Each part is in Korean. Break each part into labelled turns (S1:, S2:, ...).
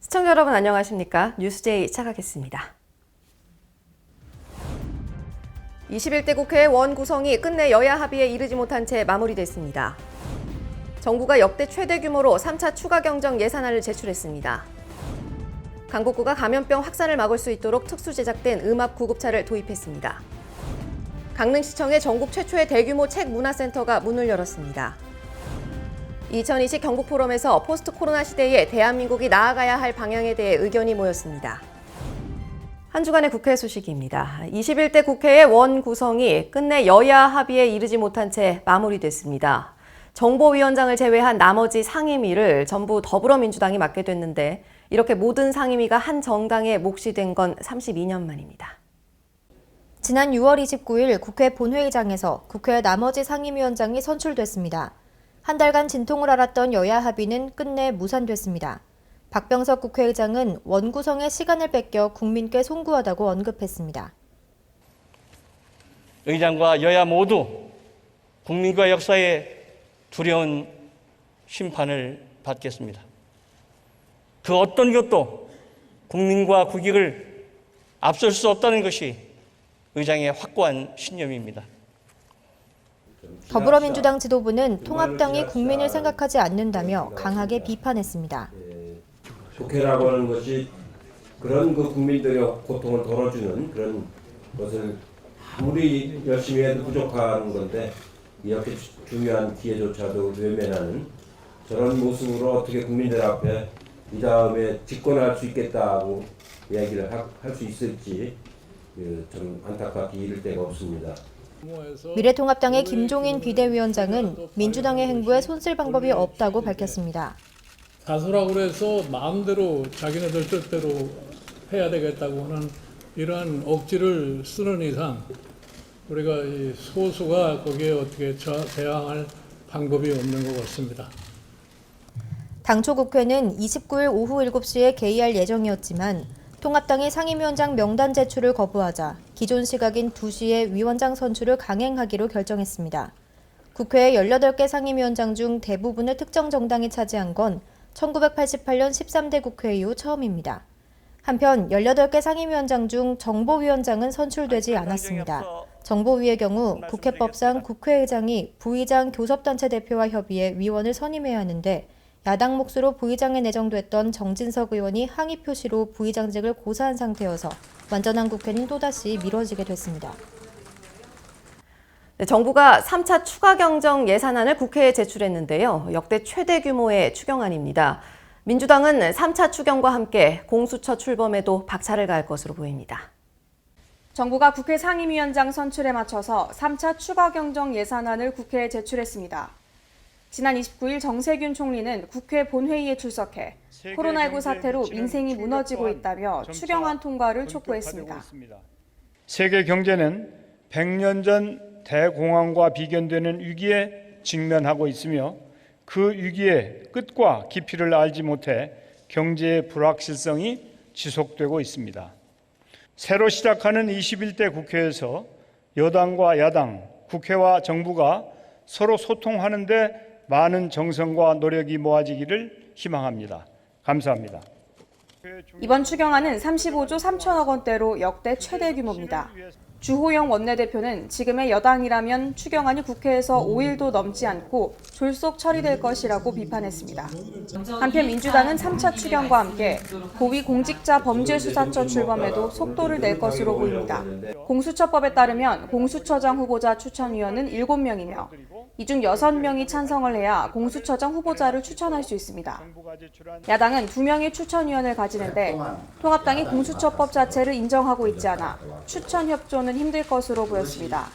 S1: 시청자 여러분 안녕하십니까? 뉴스제이 시작하겠습니다. 21대 국회 원구성이 끝내 여야 합의에 이르지 못한 채 마무리됐습니다. 정부가 역대 최대 규모로 3차 추가 경정 예산안을 제출했습니다. 강북구가 감염병 확산을 막을 수 있도록 특수 제작된 음압 구급차를 도입했습니다. 강릉시청에 전국 최초의 대규모 책 문화센터가 문을 열었습니다. 2020 경북포럼에서 포스트 코로나 시대에 대한민국이 나아가야 할 방향에 대해 의견이 모였습니다. 한 주간의 국회 소식입니다. 21대 국회의 원 구성이 끝내 여야 합의에 이르지 못한 채 마무리됐습니다. 정보위원장을 제외한 나머지 상임위를 전부 더불어민주당이 맡게 됐는데 이렇게 모든 상임위가 한 정당에 몫이 된 건 32년 만입니다.
S2: 지난 6월 29일 국회 본회의장에서 국회 나머지 상임위원장이 선출됐습니다. 한 달간 진통을 앓았던 여야 합의는 끝내 무산됐습니다. 박병석 국회의장은 원구성의 시간을 뺏겨 국민께 송구하다고 언급했습니다.
S3: 의장과 여야 모두 국민과 역사에 두려운 심판을 받겠습니다. 그 어떤 것도 국민과 국익을 앞설 수 없다는 것이 의장의 확고한 신념입니다.
S2: 더불어민주당 지도부는 통합당이 국민을 생각하지 않는다며 강하게 비판했습니다.
S4: 국회라고 하는 것이 그런 국민들의 고통을 덜어주는 그런 것을 아무리 열심히 해도 부족한 건데 이렇게 중요한 기회조차도 외면하는 저런 모습으로 어떻게 국민들 앞에 이 다음에 집권할 수 있겠다고 이야기를 할 수 있을지 좀 안타깝게 이를 데가 없습니다.
S2: 미래통합당의 김종인 비대위원장은 민주당의 행보에 손쓸 방법이 없다고 밝혔습니다.
S5: 다수라고 해서 마음대로 자기네들 뜻대로 해야 되겠다고 하는 이러한 억지를 쓰는 이상 우리가 이 소수가 거기에 어떻게 대항할 방법이 없는 것 같습니다.
S2: 당초 국회는 29일 오후 7시에 개의할 예정이었지만 통합당이 상임위원장 명단 제출을 거부하자 기존 시각인 2시에 위원장 선출을 강행하기로 결정했습니다. 국회의 18개 상임위원장 중 대부분을 특정 정당이 차지한 건 1988년 13대 국회 이후 처음입니다. 한편 18개 상임위원장 중 정보위원장은 선출되지 않았습니다. 정보위의 경우 국회법상 국회의장이 부의장 교섭단체 대표와 협의해 위원을 선임해야 하는데 야당 몫으로 부의장에 내정됐던 정진석 의원이 항의 표시로 부의장직을 고사한 상태여서 완전한 국회는 또다시 미뤄지게 됐습니다.
S1: 정부가 3차 추가 경정 예산안을 국회에 제출했는데요. 역대 최대 규모의 추경안입니다. 민주당은 3차 추경과 함께 공수처 출범에도 박차를 가할 것으로 보입니다.
S6: 정부가 국회 상임위원장 선출에 맞춰서 3차 추가 경정 예산안을 국회에 제출했습니다. 지난 29일 정세균 총리는 국회 본회의에 출석해 코로나19 사태로 민생이 무너지고 있다며 추경안 통과를 촉구했습니다.
S7: 세계 경제는 100년 전 대공황과 비견되는 위기에 직면하고 있으며 그 위기의 끝과 깊이를 알지 못해 경제의 불확실성이 지속되고 있습니다. 새로 시작하는 21대 국회에서 여당과 야당, 국회와 정부가 서로 소통하는 데 많은 정성과 노력이 모아지기를 희망합니다. 감사합니다.
S6: 이번 추경안은 35조 3천억 원대로 역대 최대 규모입니다. 주호영 원내대표는 지금의 여당이라면 추경안이 국회에서 5일도 넘지 않고 졸속 처리될 것이라고 비판했습니다. 한편 민주당은 3차 추경과 함께 고위공직자범죄수사처 출범에도 속도를 낼 것으로 보입니다. 공수처법에 따르면 공수처장 후보자 추천위원은 7명이며 이 중 6명이 찬성을 해야 공수처장 후보자를 추천할 수 있습니다. 야당은 2명의 추천위원을 가지는데 통합당이 공수처법 자체를 인정하고 있지 않아 추천 협조는 힘들 것으로 보였습니다.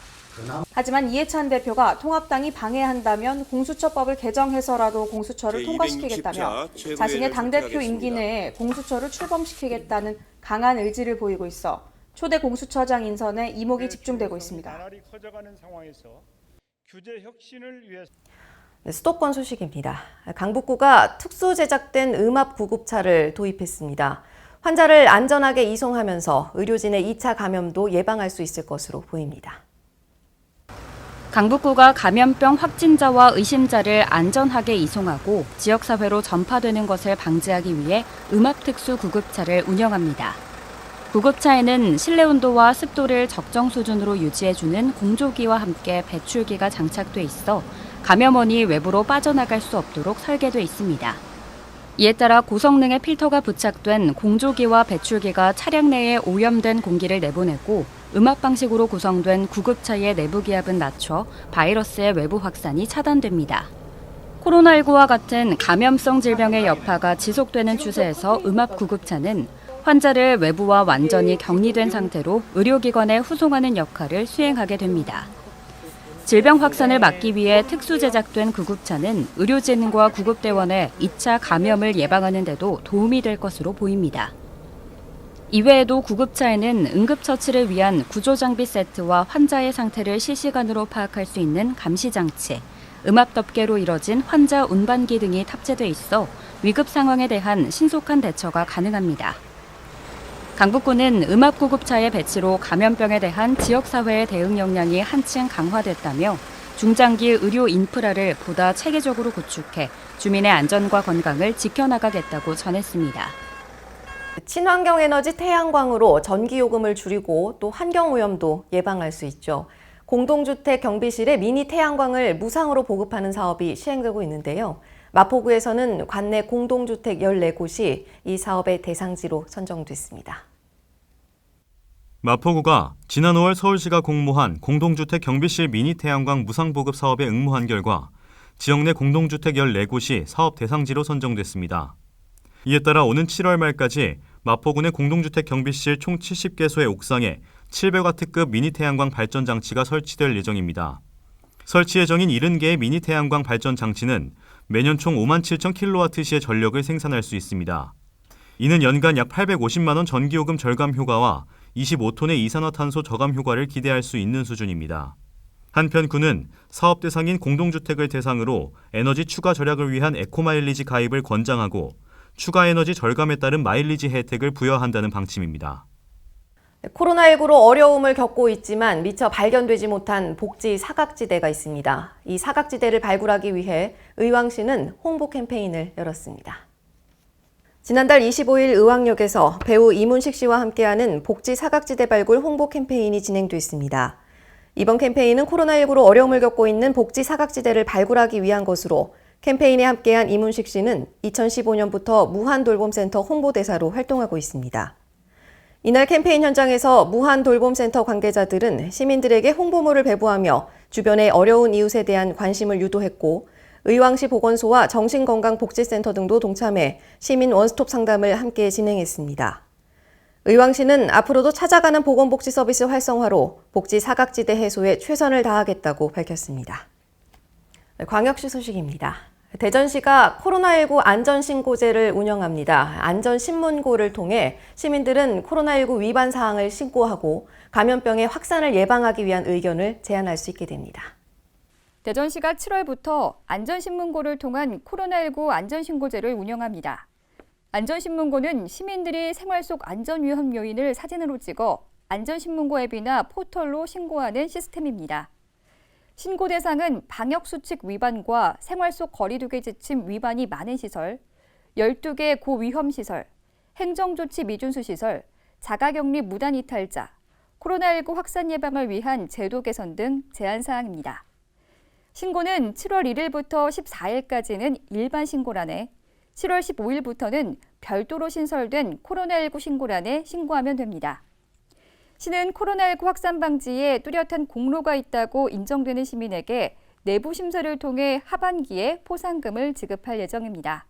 S6: 하지만 이해찬 대표가 통합당이 방해한다면 공수처법을 개정해서라도 공수처를 통과시키겠다며 자신의 당대표 임기 내에 공수처를 출범시키겠다는 강한 의지를 보이고 있어 초대 공수처장 인선에 이목이 집중되고 있습니다.
S1: 수도권 소식입니다. 강북구가 특수 제작된 음압 구급차를 도입했습니다. 환자를 안전하게 이송하면서 의료진의 2차 감염도 예방할 수 있을 것으로 보입니다.
S8: 강북구가 감염병 확진자와 의심자를 안전하게 이송하고 지역사회로 전파되는 것을 방지하기 위해 음압특수 구급차를 운영합니다. 구급차에는 실내 온도와 습도를 적정 수준으로 유지해주는 공조기와 함께 배출기가 장착돼 있어 감염원이 외부로 빠져나갈 수 없도록 설계돼 있습니다. 이에 따라 고성능의 필터가 부착된 공조기와 배출기가 차량 내에 오염된 공기를 내보내고 음압 방식으로 구성된 구급차의 내부 기압은 낮춰 바이러스의 외부 확산이 차단됩니다. 코로나19와 같은 감염성 질병의 여파가 지속되는 추세에서 음압 구급차는 환자를 외부와 완전히 격리된 상태로 의료기관에 후송하는 역할을 수행하게 됩니다. 질병 확산을 막기 위해 특수 제작된 구급차는 의료진과 구급대원의 2차 감염을 예방하는 데도 도움이 될 것으로 보입니다. 이외에도 구급차에는 응급처치를 위한 구조장비 세트와 환자의 상태를 실시간으로 파악할 수 있는 감시장치, 음압덮개로 이뤄진 환자 운반기 등이 탑재돼 있어 위급 상황에 대한 신속한 대처가 가능합니다. 강북구는 음압구급차의 배치로 감염병에 대한 지역사회의 대응 역량이 한층 강화됐다며 중장기 의료 인프라를 보다 체계적으로 구축해 주민의 안전과 건강을 지켜나가겠다고 전했습니다.
S1: 친환경 에너지 태양광으로 전기요금을 줄이고 또 환경오염도 예방할 수 있죠. 공동주택 경비실에 미니 태양광을 무상으로 보급하는 사업이 시행되고 있는데요. 마포구에서는 관내 공동주택 14곳이 이 사업의 대상지로 선정됐습니다.
S9: 마포구가 지난 5월 서울시가 공모한 공동주택 경비실 미니 태양광 무상 보급 사업에 응모한 결과 지역 내 공동주택 14곳이 사업 대상지로 선정됐습니다. 이에 따라 오는 7월 말까지 마포군의 공동주택 경비실 총 70개소의 옥상에 700W급 미니 태양광 발전 장치가 설치될 예정입니다. 설치 예정인 70개의 미니 태양광 발전 장치는 매년 총 57,000kWh의 전력을 생산할 수 있습니다. 이는 연간 약 850만 원 전기요금 절감 효과와 25톤의 이산화탄소 저감 효과를 기대할 수 있는 수준입니다. 한편 구는 사업 대상인 공동주택을 대상으로 에너지 추가 절약을 위한 에코마일리지 가입을 권장하고 추가 에너지 절감에 따른 마일리지 혜택을 부여한다는 방침입니다.
S1: 코로나19로 어려움을 겪고 있지만 미처 발견되지 못한 복지 사각지대가 있습니다. 이 사각지대를 발굴하기 위해 의왕시는 홍보 캠페인을 열었습니다. 지난달 25일 의왕역에서 배우 이문식 씨와 함께하는 복지 사각지대 발굴 홍보 캠페인이 진행됐습니다. 이번 캠페인은 코로나19로 어려움을 겪고 있는 복지 사각지대를 발굴하기 위한 것으로 캠페인에 함께한 이문식 씨는 2015년부터 무한돌봄센터 홍보대사로 활동하고 있습니다. 이날 캠페인 현장에서 무한돌봄센터 관계자들은 시민들에게 홍보물을 배부하며 주변의 어려운 이웃에 대한 관심을 유도했고 의왕시 보건소와 정신건강복지센터 등도 동참해 시민 원스톱 상담을 함께 진행했습니다. 의왕시는 앞으로도 찾아가는 보건복지 서비스 활성화로 복지 사각지대 해소에 최선을 다하겠다고 밝혔습니다. 광역시 소식입니다. 대전시가 코로나19 안전신고제를 운영합니다. 안전신문고를 통해 시민들은 코로나19 위반 사항을 신고하고 감염병의 확산을 예방하기 위한 의견을 제안할 수 있게 됩니다.
S10: 대전시가 7월부터 안전신문고를 통한 코로나19 안전신고제를 운영합니다. 안전신문고는 시민들이 생활 속 안전위험 요인을 사진으로 찍어 안전신문고 앱이나 포털로 신고하는 시스템입니다. 신고 대상은 방역수칙 위반과 생활 속 거리두기 지침 위반이 많은 시설, 12개 고위험시설, 행정조치 미준수 시설, 자가격리 무단 이탈자, 코로나19 확산 예방을 위한 제도 개선 등 제한사항입니다. 신고는 7월 1일부터 14일까지는 일반 신고란에, 7월 15일부터는 별도로 신설된 코로나19 신고란에 신고하면 됩니다. 시는 코로나19 확산 방지에 뚜렷한 공로가 있다고 인정되는 시민에게 내부 심사를 통해 하반기에 포상금을 지급할 예정입니다.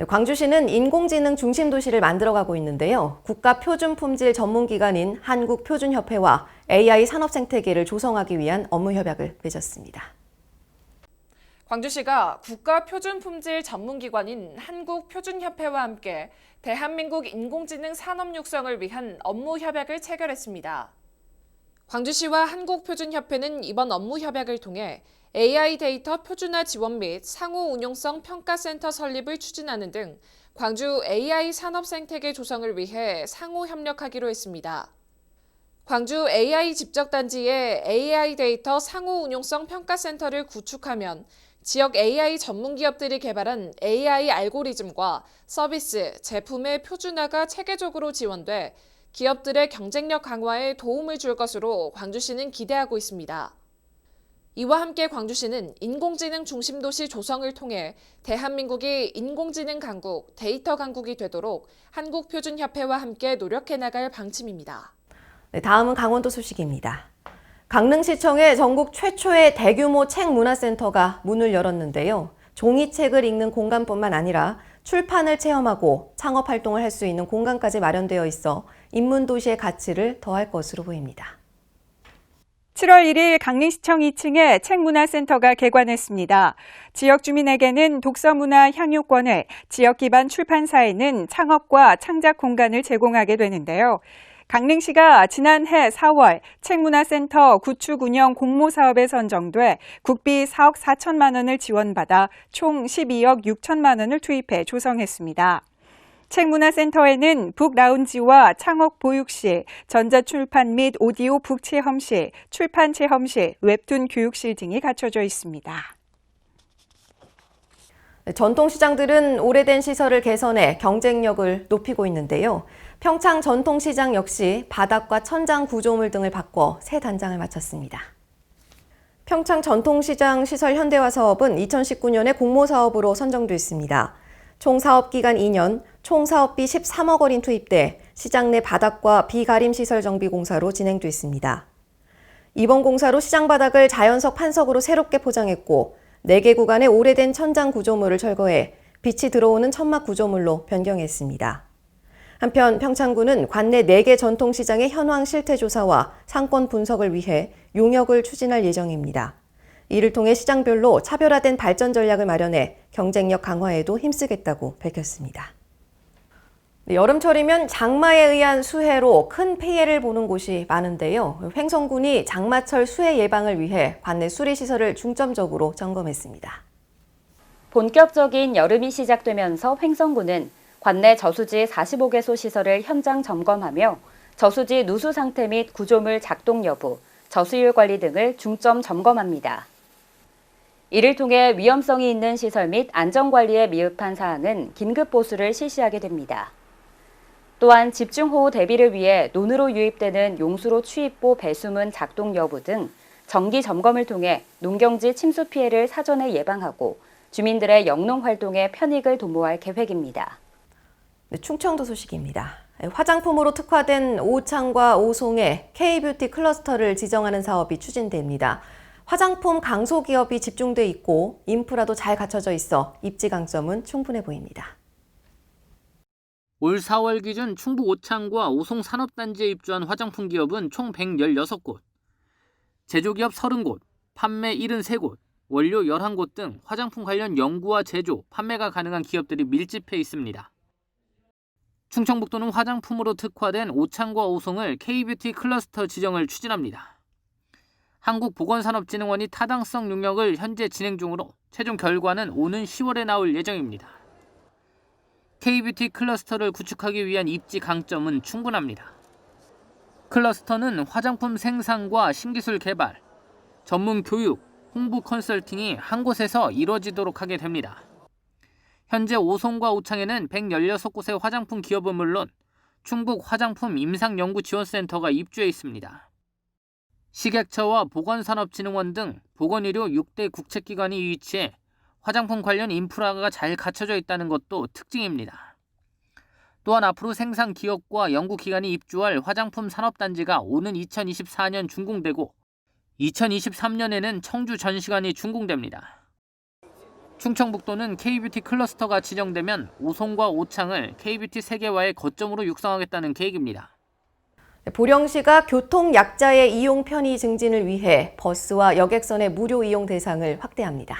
S1: 광주시는 인공지능 중심 도시를 만들어가고 있는데요. 국가표준품질 전문기관인 한국표준협회와 AI 산업생태계를 조성하기 위한 업무 협약을 맺었습니다.
S11: 광주시가 국가표준품질 전문기관인 한국표준협회와 함께 대한민국 인공지능 산업 육성을 위한 업무 협약을 체결했습니다. 광주시와 한국표준협회는 이번 업무 협약을 통해 AI 데이터 표준화 지원 및 상호 운용성 평가센터 설립을 추진하는 등 광주 AI 산업 생태계 조성을 위해 상호 협력하기로 했습니다. 광주 AI 집적단지에 AI 데이터 상호 운용성 평가센터를 구축하면 지역 AI 전문 기업들이 개발한 AI 알고리즘과 서비스, 제품의 표준화가 체계적으로 지원돼 기업들의 경쟁력 강화에 도움을 줄 것으로 광주시는 기대하고 있습니다. 이와 함께 광주시는 인공지능 중심 도시 조성을 통해 대한민국이 인공지능 강국, 데이터 강국이 되도록 한국표준협회와 함께 노력해 나갈 방침입니다.
S1: 네, 다음은 강원도 소식입니다. 강릉시청에 전국 최초의 대규모 책문화센터가 문을 열었는데요. 종이책을 읽는 공간뿐만 아니라 출판을 체험하고 창업 활동을 할 수 있는 공간까지 마련되어 있어 인문도시의 가치를 더할 것으로 보입니다.
S12: 7월 1일 강릉시청 2층에 책문화센터가 개관했습니다. 지역 주민에게는 독서문화 향유권을, 지역 기반 출판사에는 창업과 창작 공간을 제공하게 되는데요. 강릉시가 지난해 4월 책문화센터 구축 운영 공모 사업에 선정돼 국비 4억 4천만 원을 지원받아 총 12억 6천만 원을 투입해 조성했습니다. 책문화센터에는 북라운지와 창업 보육실, 전자출판 및 오디오 북체험실, 출판 체험실, 웹툰 교육실 등이 갖춰져 있습니다.
S1: 전통시장들은 오래된 시설을 개선해 경쟁력을 높이고 있는데요. 평창 전통시장 역시 바닥과 천장 구조물 등을 바꿔 새 단장을 마쳤습니다. 평창 전통시장 시설 현대화 사업은 2019년에 공모사업으로 선정됐습니다. 총 사업기간 2년, 총 사업비 13억 원이 투입돼 시장 내 바닥과 비가림 시설 정비 공사로 진행됐습니다. 이번 공사로 시장 바닥을 자연석 판석으로 새롭게 포장했고 4개 구간의 오래된 천장 구조물을 철거해 빛이 들어오는 천막 구조물로 변경했습니다. 한편 평창구는 관내 4개 전통시장의 현황 실태 조사와 상권 분석을 위해 용역을 추진할 예정입니다. 이를 통해 시장별로 차별화된 발전 전략을 마련해 경쟁력 강화에도 힘쓰겠다고 밝혔습니다. 여름철이면 장마에 의한 수해로 큰 피해를 보는 곳이 많은데요. 횡성군이 장마철 수해 예방을 위해 관내 수리시설을 중점적으로 점검했습니다.
S8: 본격적인 여름이 시작되면서 횡성군은 관내 저수지 45개소 시설을 현장 점검하며 저수지 누수 상태 및 구조물 작동 여부, 저수율 관리 등을 중점 점검합니다. 이를 통해 위험성이 있는 시설 및 안전관리에 미흡한 사항은 긴급 보수를 실시하게 됩니다. 또한 집중호우 대비를 위해 논으로 유입되는 용수로 추입보 배수문 작동 여부 등 정기 점검을 통해 농경지 침수 피해를 사전에 예방하고 주민들의 영농 활동에 편익을 도모할 계획입니다.
S1: 네, 충청도 소식입니다. 화장품으로 특화된 오창과 오송의 K-뷰티 클러스터를 지정하는 사업이 추진됩니다. 화장품 강소기업이 집중돼 있고 인프라도 잘 갖춰져 있어 입지 강점은 충분해 보입니다.
S13: 올 4월 기준 충북 오창과 오송 산업단지에 입주한 화장품 기업은 총 116곳, 제조기업 30곳, 판매 73곳, 원료 11곳 등 화장품 관련 연구와 제조, 판매가 가능한 기업들이 밀집해 있습니다. 충청북도는 화장품으로 특화된 오창과 오송을 K-뷰티 클러스터 지정을 추진합니다. 한국보건산업진흥원이 타당성 능력을 현재 진행 중으로 최종 결과는 오는 10월에 나올 예정입니다. K-뷰티 클러스터를 구축하기 위한 입지 강점은 충분합니다. 클러스터는 화장품 생산과 신기술 개발, 전문 교육, 홍보 컨설팅이 한 곳에서 이루어지도록 하게 됩니다. 현재 오송과 오창에는 116곳의 화장품 기업은 물론 충북 화장품 임상연구지원센터가 입주해 있습니다. 식약처와 보건산업진흥원 등 보건의료 6대 국책기관이 위치해 화장품 관련 인프라가 잘 갖춰져 있다는 것도 특징입니다. 또한 앞으로 생산 기업과 연구기관이 입주할 화장품 산업단지가 오는 2024년 준공되고 2023년에는 청주 전시관이 준공됩니다. 충청북도는 K-뷰티 클러스터가 지정되면 오송과 오창을 K-뷰티 세계화의 거점으로 육성하겠다는 계획입니다.
S1: 보령시가 교통약자의 이용 편의 증진을 위해 버스와 여객선의 무료 이용 대상을 확대합니다.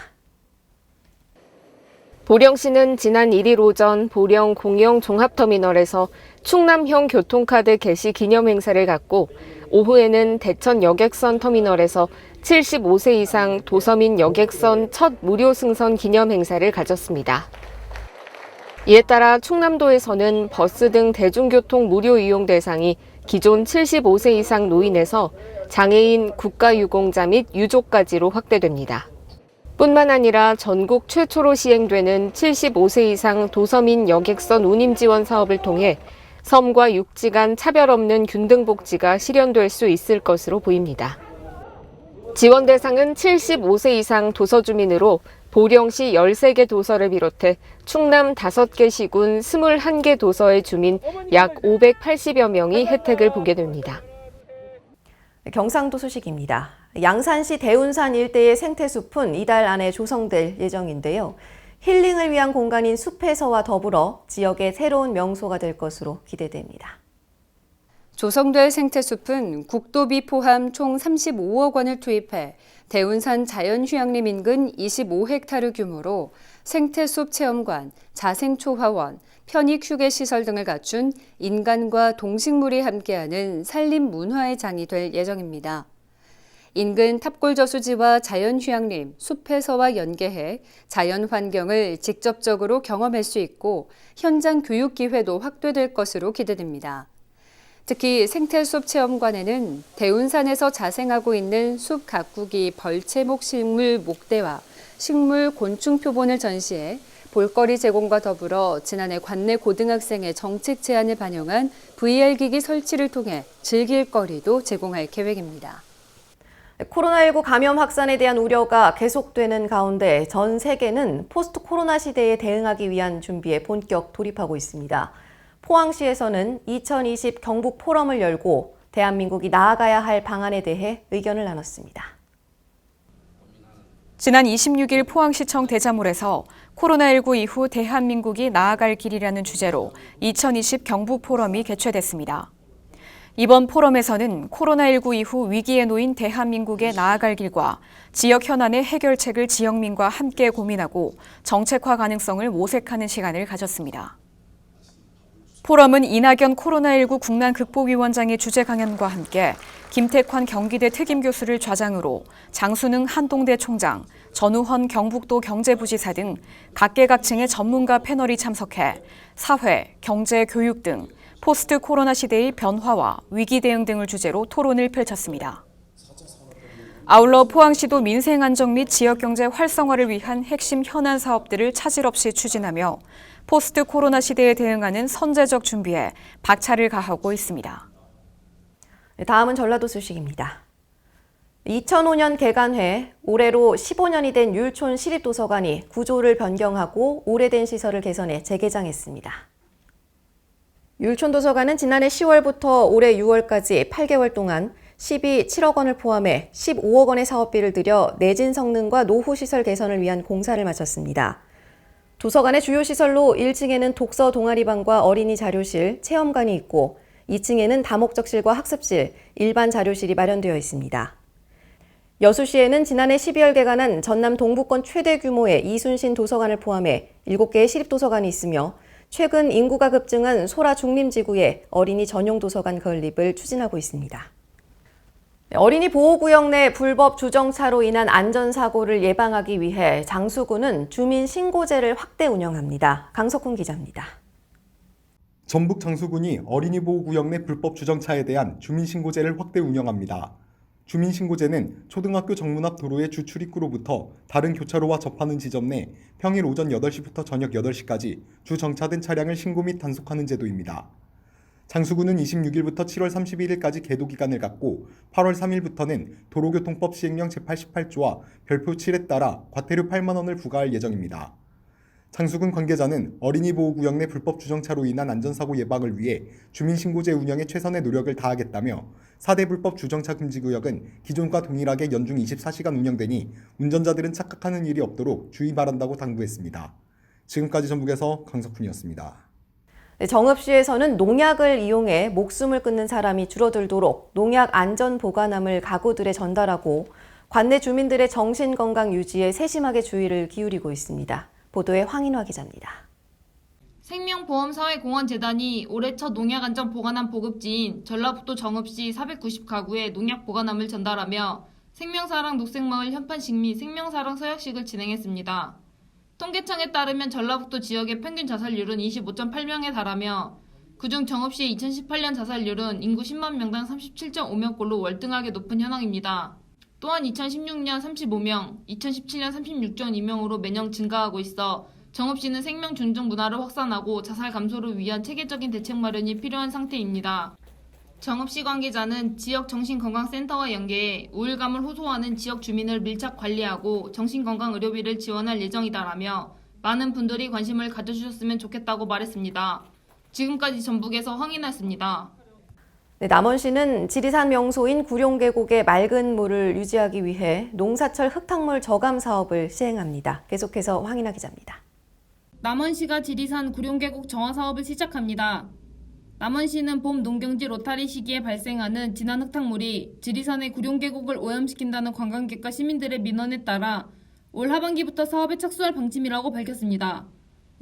S14: 보령시는 지난 1일 오전 보령 공영 종합터미널에서 충남형 교통카드 개시 기념 행사를 갖고 오후에는 대천 여객선 터미널에서 75세 이상 도서민 여객선 첫 무료 승선 기념 행사를 가졌습니다. 이에 따라 충남도에서는 버스 등 대중교통 무료 이용 대상이 기존 75세 이상 노인에서 장애인 국가유공자 및 유족까지로 확대됩니다. 뿐만 아니라 전국 최초로 시행되는 75세 이상 도서민 여객선 운임 지원 사업을 통해 섬과 육지 간 차별 없는 균등 복지가 실현될 수 있을 것으로 보입니다. 지원 대상은 75세 이상 도서 주민으로 보령시 13개 도서를 비롯해 충남 5개 시군 21개 도서의 주민 약 580여 명이 혜택을 보게 됩니다.
S1: 경상도 소식입니다. 양산시 대운산 일대의 생태숲은 이달 안에 조성될 예정인데요. 힐링을 위한 공간인 숲에서와 더불어 지역의 새로운 명소가 될 것으로 기대됩니다.
S15: 조성될 생태숲은 국도비 포함 총 35억 원을 투입해 대운산 자연휴양림 인근 25헥타르 규모로 생태숲 체험관, 자생초화원, 편익휴게시설 등을 갖춘 인간과 동식물이 함께하는 산림 문화의 장이 될 예정입니다. 인근 탑골저수지와 자연휴양림, 숲에서와 연계해 자연환경을 직접적으로 경험할 수 있고 현장 교육 기회도 확대될 것으로 기대됩니다. 특히 생태숲 체험관에는 대운산에서 자생하고 있는 숲 가꾸기 벌채목 식물 목대와 식물 곤충 표본을 전시해 볼거리 제공과 더불어 지난해 관내 고등학생의 정책 제안을 반영한 VR 기기 설치를 통해 즐길 거리도 제공할 계획입니다.
S1: 코로나19 감염 확산에 대한 우려가 계속되는 가운데 전 세계는 포스트 코로나 시대에 대응하기 위한 준비에 본격 돌입하고 있습니다. 포항시에서는 2020 경북 포럼을 열고 대한민국이 나아가야 할 방안에 대해 의견을 나눴습니다.
S16: 지난 26일 포항시청 대자몰에서 코로나19 이후 대한민국이 나아갈 길이라는 주제로 2020 경북 포럼이 개최됐습니다. 이번 포럼에서는 코로나19 이후 위기에 놓인 대한민국의 나아갈 길과 지역 현안의 해결책을 지역민과 함께 고민하고 정책화 가능성을 모색하는 시간을 가졌습니다. 포럼은 이낙연 코로나19 국난극복위원장의 주재 강연과 함께 김택환 경기대 특임교수를 좌장으로 장순흥 한동대 총장, 전우헌 경북도 경제부지사 등 각계각층의 전문가 패널이 참석해 사회, 경제, 교육 등 포스트 코로나 시대의 변화와 위기 대응 등을 주제로 토론을 펼쳤습니다. 아울러 포항시도 민생 안정 및 지역경제 활성화를 위한 핵심 현안 사업들을 차질 없이 추진하며 포스트 코로나 시대에 대응하는 선제적 준비에 박차를 가하고 있습니다.
S1: 다음은 전라도 소식입니다. 2005년 개관해 올해로 15년이 된 율촌 시립도서관이 구조를 변경하고 오래된 시설을 개선해 재개장했습니다. 율촌도서관은 지난해 10월부터 올해 6월까지 8개월 동안 12.7억 원을 포함해 15억 원의 사업비를 들여 내진 성능과 노후 시설 개선을 위한 공사를 마쳤습니다. 도서관의 주요 시설로 1층에는 독서 동아리방과 어린이 자료실, 체험관이 있고 2층에는 다목적실과 학습실, 일반 자료실이 마련되어 있습니다. 여수시에는 지난해 12월 개관한 전남 동부권 최대 규모의 이순신 도서관을 포함해 7개의 시립도서관이 있으며 최근 인구가 급증한 소라 중림지구에 어린이 전용 도서관 건립을 추진하고 있습니다. 어린이 보호구역 내 불법 주정차로 인한 안전사고를 예방하기 위해 장수군은 주민신고제를 확대 운영합니다. 강석훈 기자입니다.
S17: 전북 장수군이 어린이 보호구역 내 불법 주정차에 대한 주민신고제를 확대 운영합니다. 주민신고제는 초등학교 정문 앞 도로의 주 출입구로부터 다른 교차로와 접하는 지점 내 평일 오전 8시부터 저녁 8시까지 주정차된 차량을 신고 및 단속하는 제도입니다. 장수군은 26일부터 7월 31일까지 계도 기간을 갖고 8월 3일부터는 도로교통법 시행령 제88조와 별표 7에 따라 과태료 8만 원을 부과할 예정입니다. 장수군 관계자는 어린이 보호구역 내 불법 주정차로 인한 안전사고 예방을 위해 주민신고제 운영에 최선의 노력을 다하겠다며 4대 불법 주정차 금지구역은 기존과 동일하게 연중 24시간 운영되니 운전자들은 착각하는 일이 없도록 주의 바란다고 당부했습니다. 지금까지 전북에서 강석훈이었습니다.
S1: 정읍시에서는 농약을 이용해 목숨을 끊는 사람이 줄어들도록 농약 안전 보관함을 가구들에 전달하고 관내 주민들의 정신건강 유지에 세심하게 주의를 기울이고 있습니다. 보도에 황인화 기자입니다.
S18: 생명보험사회공헌재단이 올해 첫 농약안전 보관함 보급지인 전라북도 정읍시 490가구에 농약 보관함을 전달하며 생명사랑 녹색마을 현판식 및 생명사랑 서약식을 진행했습니다. 통계청에 따르면 전라북도 지역의 평균 자살률은 25.8명에 달하며 그중 정읍시의 2018년 자살률은 인구 10만 명당 37.5명꼴로 월등하게 높은 현황입니다. 또한 2016년 35명, 2017년 36.2명으로 매년 증가하고 있어 정읍시는 생명 존중 문화를 확산하고 자살 감소를 위한 체계적인 대책 마련이 필요한 상태입니다. 정읍시 관계자는 지역 정신건강센터와 연계해 우울감을 호소하는 지역 주민을 밀착 관리하고 정신건강 의료비를 지원할 예정이다라며 많은 분들이 관심을 가져주셨으면 좋겠다고 말했습니다. 지금까지 전북에서 황인아였습니다.
S1: 네, 남원시는 지리산 명소인 구룡계곡의 맑은 물을 유지하기 위해 농사철 흙탕물 저감 사업을 시행합니다. 계속해서 황인아 기자입니다.
S18: 남원시가 지리산 구룡계곡 정화 사업을 시작합니다. 남원시는 봄 농경지 로타리 시기에 발생하는 진한 흙탕물이 지리산의 구룡계곡을 오염시킨다는 관광객과 시민들의 민원에 따라 올 하반기부터 사업에 착수할 방침이라고 밝혔습니다.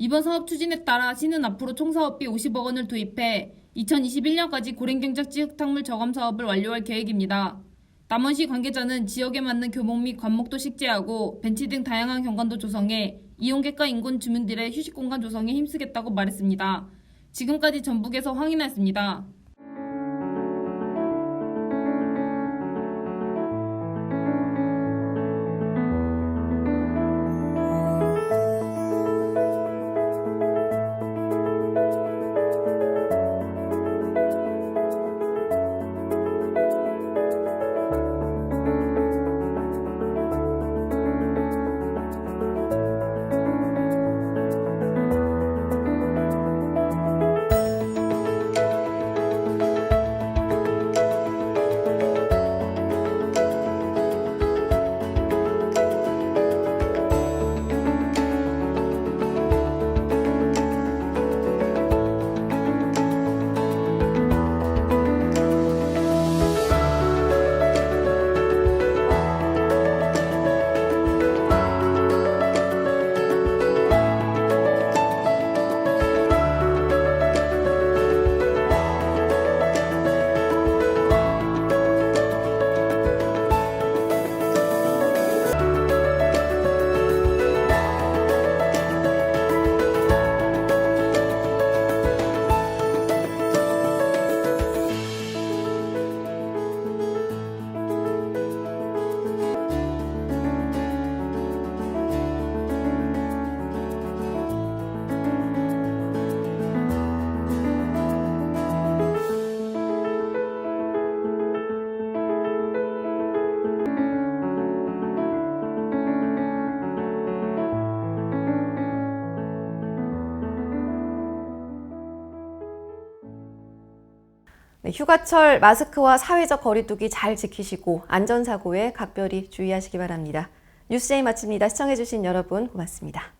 S18: 이번 사업 추진에 따라 시는 앞으로 총 사업비 50억 원을 도입해 2021년까지 고랭경작지 흙탕물 저감 사업을 완료할 계획입니다. 남원시 관계자는 지역에 맞는 교목 및 관목도 식재하고 벤치 등 다양한 경관도 조성해 이용객과 인근 주민들의 휴식 공간 조성에 힘쓰겠다고 말했습니다. 지금까지 전북에서 황인아였습니다.
S1: 네, 휴가철 마스크와 사회적 거리두기 잘 지키시고 안전사고에 각별히 주의하시기 바랍니다. 뉴스제이 마칩니다. 시청해주신 여러분 고맙습니다.